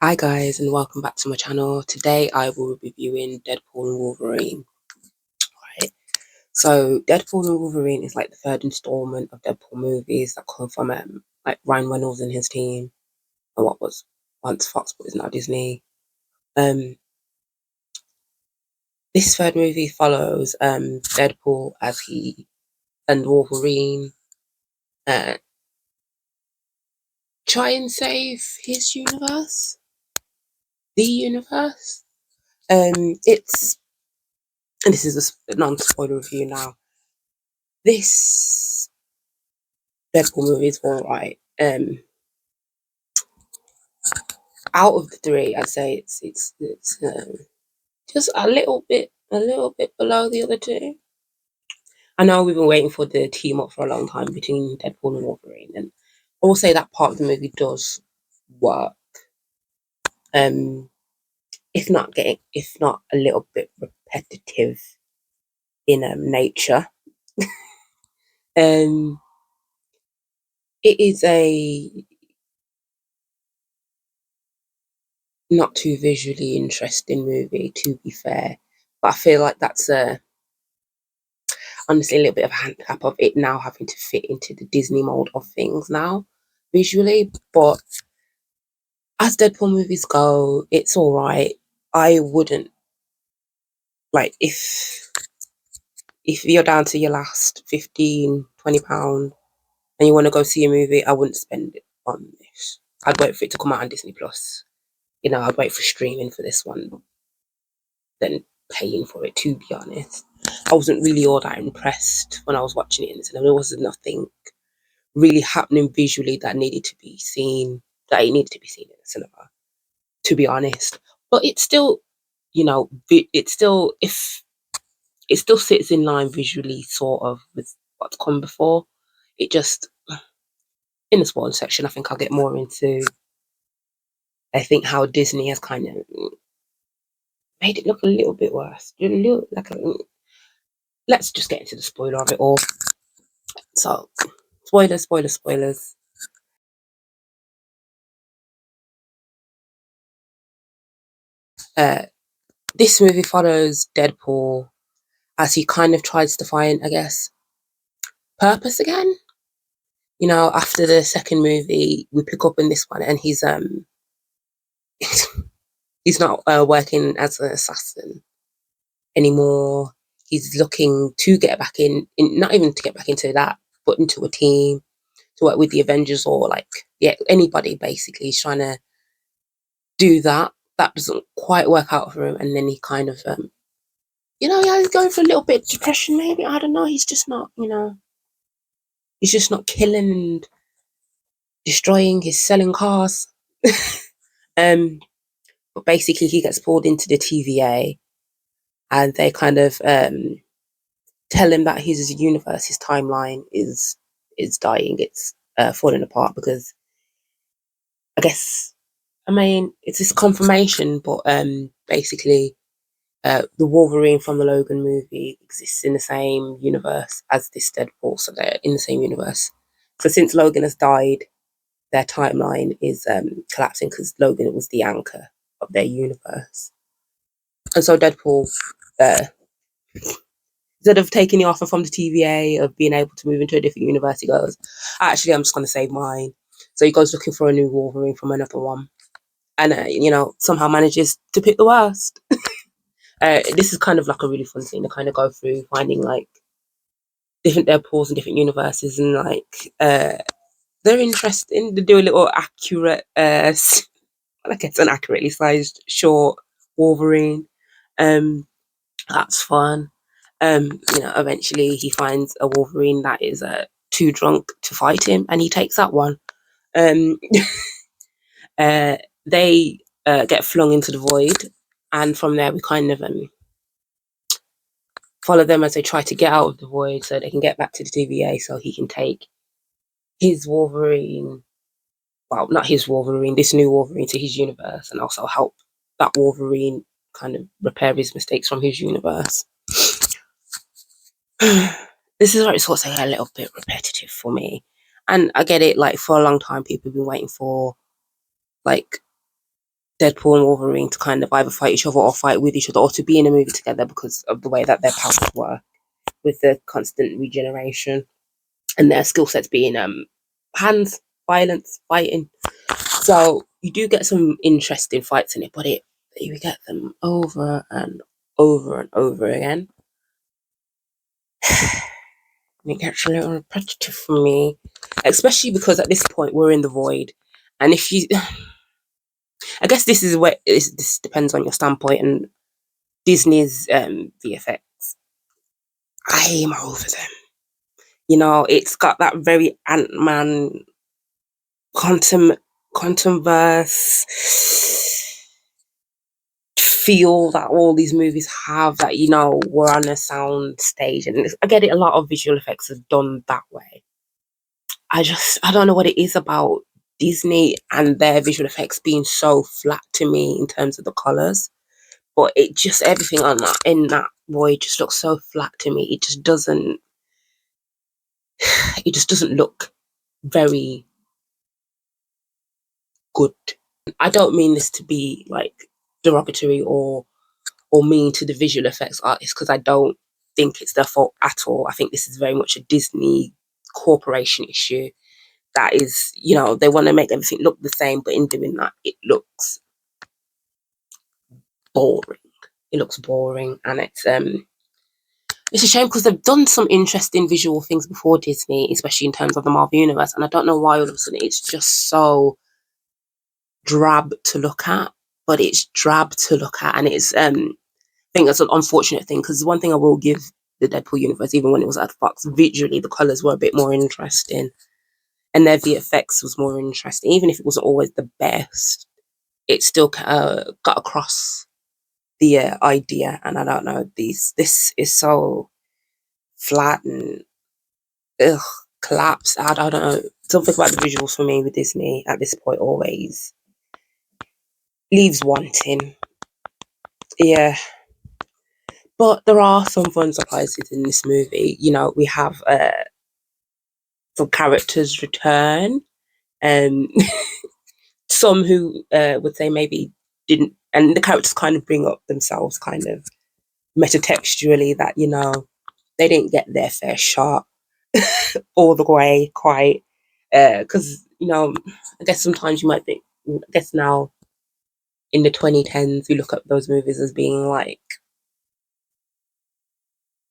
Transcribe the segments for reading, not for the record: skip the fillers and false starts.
Hi guys and welcome back to my channel. Today I will be reviewing Deadpool and Wolverine. Right. So Deadpool and Wolverine is like the third installment of Deadpool movies that come from like Ryan Reynolds and his team, and what was once Fox but is now Disney. Um this third movie follows Deadpool as he and Wolverine uh try and save his universe. The universe. It's and this is a non-spoiler review now. This Deadpool movie is alright. Out of the three, I'd say it's just a little bit below the other two. I know we've been waiting for the team up for a long time between Deadpool and Wolverine, and I will say that part of the movie does work. Um, if not a little bit repetitive in nature. Um, it is a not too visually interesting movie, to be fair, but I feel like that's a honestly a little bit of a handicap of it now having to fit into the Disney mold of things now visually. But as Deadpool movies go, it's all right. I wouldn't like if you're down to your last 15-20 pound and you want to go see a movie, I wouldn't spend it on this. I'd wait for it to come out on Disney Plus. I'd wait for streaming for this one than paying for it, to be honest. I wasn't really all that impressed when I was watching it in the cinema. There was nothing really happening visually that needed to be seen, that it needed to be seen in the cinema, to be honest. But it's still, it's still, if it still sits in line visually, sort of, with what's come before. It just, in the spoiler section, I think I'll get more into, I think, how Disney has kind of made it look a little bit worse. Let's just get into the spoiler of it all. So, spoilers, spoilers, spoilers. Uh, this movie follows Deadpool as he kind of tries to find, I guess, purpose again. After the second movie, we pick up in this one, and he's not working as an assassin anymore. He's looking to get back not even to get back into that, but into a team to work with the Avengers or anybody basically. He's trying to do that. That doesn't quite work out for him, and then he kind of yeah, he's going for a little bit of depression maybe. I don't know. He's just not killing and destroying. He's selling cars. um, but basically, he gets pulled into the TVA, and they kind of tell him that his universe, his timeline is dying. It's falling apart because I guess it's this confirmation, but basically, the Wolverine from the Logan movie exists in the same universe as this Deadpool, so they're in the same universe. So since Logan has died, their timeline is collapsing because Logan was the anchor of their universe. And so Deadpool, uh, instead of taking the offer from the TVA of being able to move into a different universe, he goes, actually, I'm just going to save mine. So he goes looking for a new Wolverine from another one. And, somehow manages to pick the worst. This is kind of like a really fun scene to kind of go through, finding like different Deadpools in different universes. And they're interesting. They do a little accurate, I guess an accurately sized short Wolverine. That's fun. Eventually he finds a Wolverine that is too drunk to fight him, and he takes that one. Um, they get flung into the void, and from there we kind of follow them as they try to get out of the void so they can get back to the TVA so he can take his Wolverine, well, not his Wolverine, this new Wolverine to his universe, and also help that Wolverine kind of repair his mistakes from his universe. This is where it's also a little bit repetitive for me. And I get it, like, for a long time, people have been waiting for, like, Deadpool and Wolverine to kind of either fight each other or fight with each other or to be in a movie together because of the way that their powers work with the constant regeneration and their skill sets being hands, violence, fighting. So you do get some interesting fights in it, but you get them over and over and over again. And it gets a little repetitive for me, especially because at this point we're in the void. And if you, I guess this is where this depends on your standpoint and Disney's VFX. I'm over them. You know, it's got that very Ant-Man quantum verse feel that all these movies have, that you know we're on a sound stage, and I get it, a lot of visual effects are done that way. I don't know what it is about Disney and their visual effects being so flat to me in terms of the colors, but it just, everything on that in that void just looks so flat to me. It just doesn't look very good. I don't mean this to be like derogatory or mean to the visual effects artists, because I don't think it's their fault at all. I think this is very much a Disney corporation issue. That is, you know, they want to make everything look the same, but in doing that, it looks boring. It looks boring, and it's a shame because they've done some interesting visual things before Disney, especially in terms of the Marvel Universe, and I don't know why all of a sudden it's just so drab to look at. But it's drab to look at, and it's I think that's an unfortunate thing, because one thing I will give the Deadpool universe, even when it was at Fox, visually the colours were a bit more interesting, and their VFX was more interesting, even if it wasn't always the best. It still got across the idea, and I don't know, this is so flat and ugh, collapsed. I don't know, something about the visuals for me with Disney at this point always leaves wanting. Yeah, but there are some fun surprises in this movie. You know, we have some characters return, and some who would say maybe didn't, and the characters kind of bring up themselves kind of metatextually that, you know, they didn't get their fair shot all the way quite. Because, you know, I guess sometimes you might think, I guess now in the 2010s, we look at those movies as being like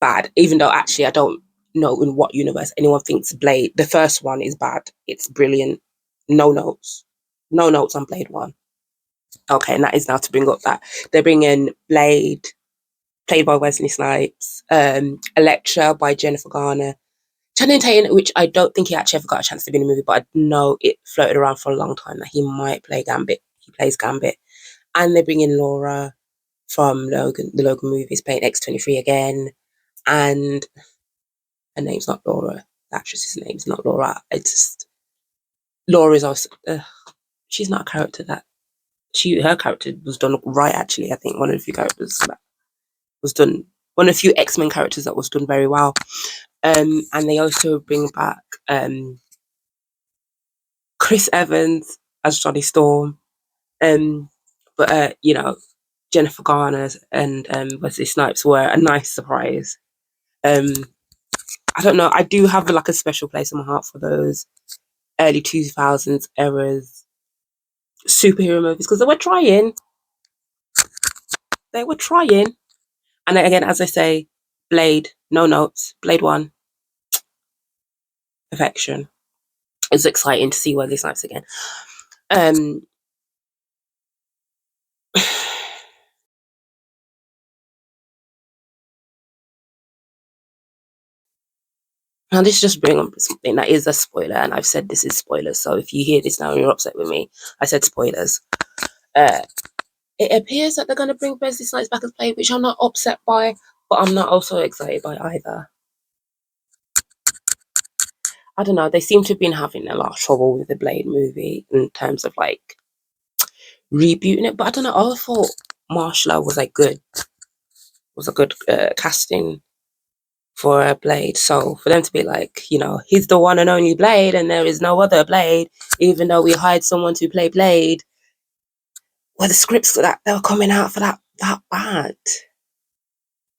bad, even though actually I don't know in what universe anyone thinks Blade, the first one, is bad. It's brilliant. No notes. No notes on Blade 1. Okay, and that is now to bring up that they bring in Blade, played by Wesley Snipes, Elektra by Jennifer Garner, Channing Tatum, which I don't think he actually ever got a chance to be in a movie, but I know it floated around for a long time that he might play Gambit. He plays Gambit. And they bring in Laura from Logan, the Logan movies, playing X-23 again. And her name's not Laura. The actress's name's not Laura. It's just, Laura is also, she's not a character that, her character was done right, actually. I think one of the few characters that was done, one of the few X-Men characters that was done very well. And they also bring back Chris Evans as Johnny Storm. But you know, Jennifer Garner and Wesley Snipes were a nice surprise. Um, I don't know. I do have like a special place in my heart for those early 2000s eras superhero movies, because they were trying. They were trying. And again, as I say, Blade, no notes. Blade 1, perfection. It's exciting to see Wesley Snipes again. Um, Now this just brings up something that is a spoiler, and I've said this is spoilers. So if you hear this now and you're upset with me, I said spoilers. Uh, it appears that they're going to bring Wesley Snipes back as Blade, which I'm not upset by, but I'm not also excited by either. I don't know. They seem to have been having a lot of trouble with the Blade movie in terms of like rebooting it, but I don't know. I thought Marshall was a good casting for a Blade. So for them to be like, you know, he's the one and only Blade, and there is no other Blade, even though we hired someone to play Blade. were the scripts that they were coming out for that bad.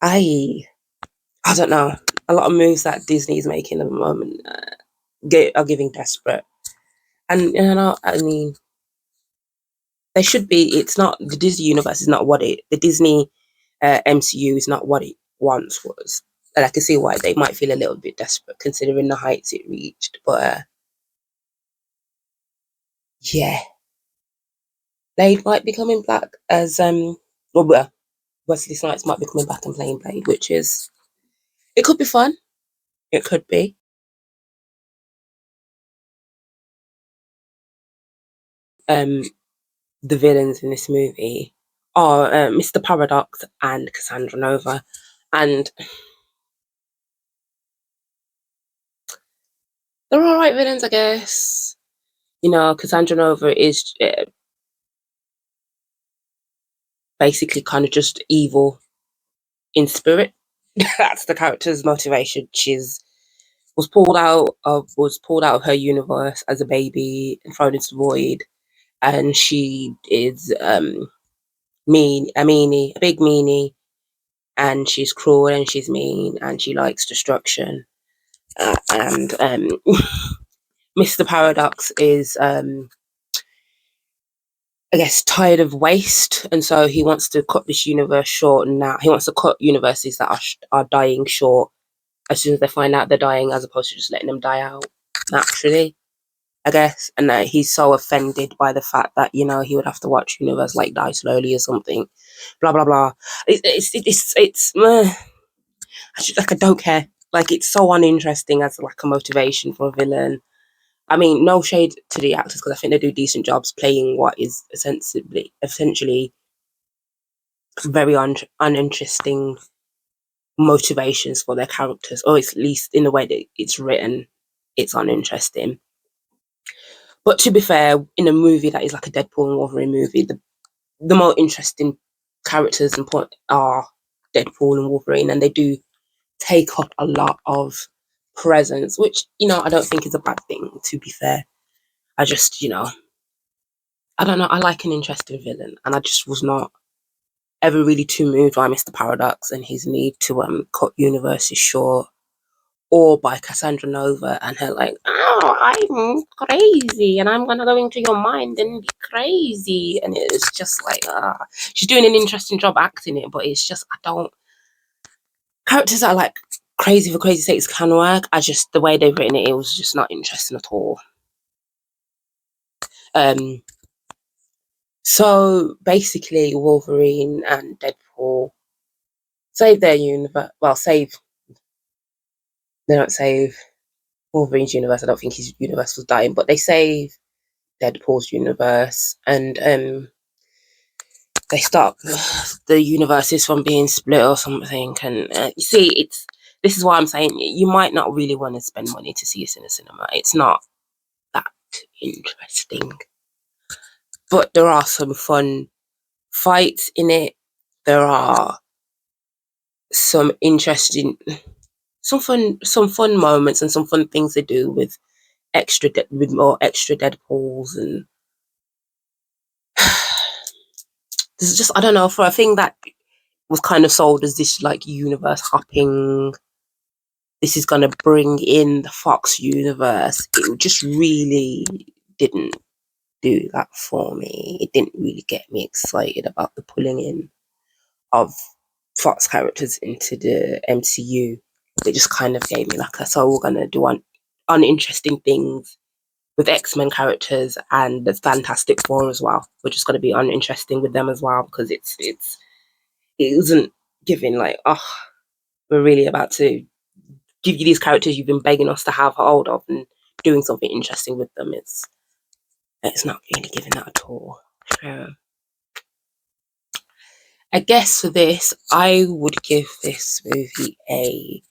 I don't know. A lot of moves that Disney's making at the moment are giving desperate. And I mean, they should be. It's not the Disney universe is not what the Disney MCU is not what it once was. And I can see why they might feel a little bit desperate considering the heights it reached. But yeah, Blade might be coming back as well, Wesley Snipes might be coming back and playing Blade, which is it could be fun. It could be. Um, the villains in this movie are Mr. Paradox and Cassandra Nova, and they're all right villains, I guess. You know, Cassandra Nova is basically kind of just evil in spirit. That's the character's motivation. Was pulled out of her universe as a baby and thrown into the void, and she is a big meanie, and she's cruel and she's mean and she likes destruction. And Mr. Paradox is, I guess, tired of waste, and so he wants to cut this universe short. And now he wants to cut universes that are dying short as soon as they find out they're dying, as opposed to just letting them die out naturally, I guess. And he's so offended by the fact that he would have to watch universe like die slowly or something. Blah blah blah. Like I don't care. Like it's so uninteresting as like a motivation for a villain. I mean, no shade to the actors because I think they do decent jobs playing what is essentially very uninteresting motivations for their characters, or at least in the way that it's written, it's uninteresting. But to be fair, in a movie that is like a Deadpool and Wolverine movie, the more interesting characters and point are Deadpool and Wolverine, and they do take up a lot of presence, which I don't think is a bad thing. To be fair, I just I don't know. I like an interesting villain, and I just was not ever really too moved by Mr. Paradox and his need to cut universes short, or by Cassandra Nova and her like, oh, I'm crazy and I'm gonna go into your mind and be crazy, and it's just like, she's doing an interesting job acting it, but it's just I don't characters that are like crazy for crazy sakes can work. I just the way they've written it, it was just not interesting at all. So basically, Wolverine and Deadpool save their universe. Well, they don't save Wolverine's universe. I don't think his universe was dying, but they save Deadpool's universe, and they stop the universes from being split or something. And you see, this is why I'm saying you might not really want to spend money to see this in a cinema. It's not that interesting, but there are some fun fights in it. There are some interesting, some fun moments and some fun things they do with with more extra Deadpools, and there's just I don't know, for a thing that was kind of sold as this like universe hopping. This is gonna bring in the Fox universe. It just really didn't do that for me. It didn't really get me excited about the pulling in of Fox characters into the MCU. It just kind of gave me like so we're gonna do uninteresting things with X-Men characters and the Fantastic Four as well. We're just gonna be uninteresting with them as well because it wasn't giving like, we're really about to give you these characters you've been begging us to have hold of and doing something interesting with them. It's not really giving that at all. I guess for this, I would give this movie a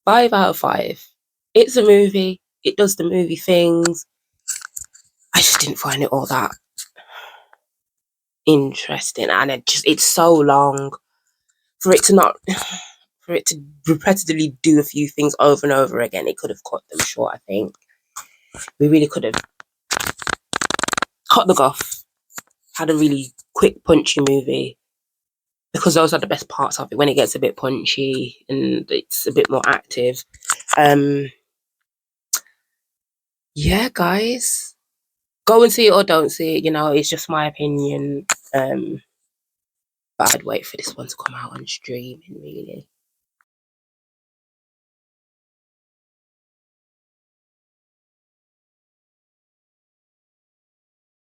5 out of 5. It's a movie. It does the movie things. I just didn't find it all that interesting, and it's so long for it to not for it to repetitively do a few things over and over again. It could have cut them short. I think we really could have cut the guff. had a really quick, punchy movie, because those are the best parts of it, when it gets a bit punchy and it's a bit more active. Yeah, guys, go and see it or don't see it. It's just my opinion. But I'd wait for this one to come out on streaming, really.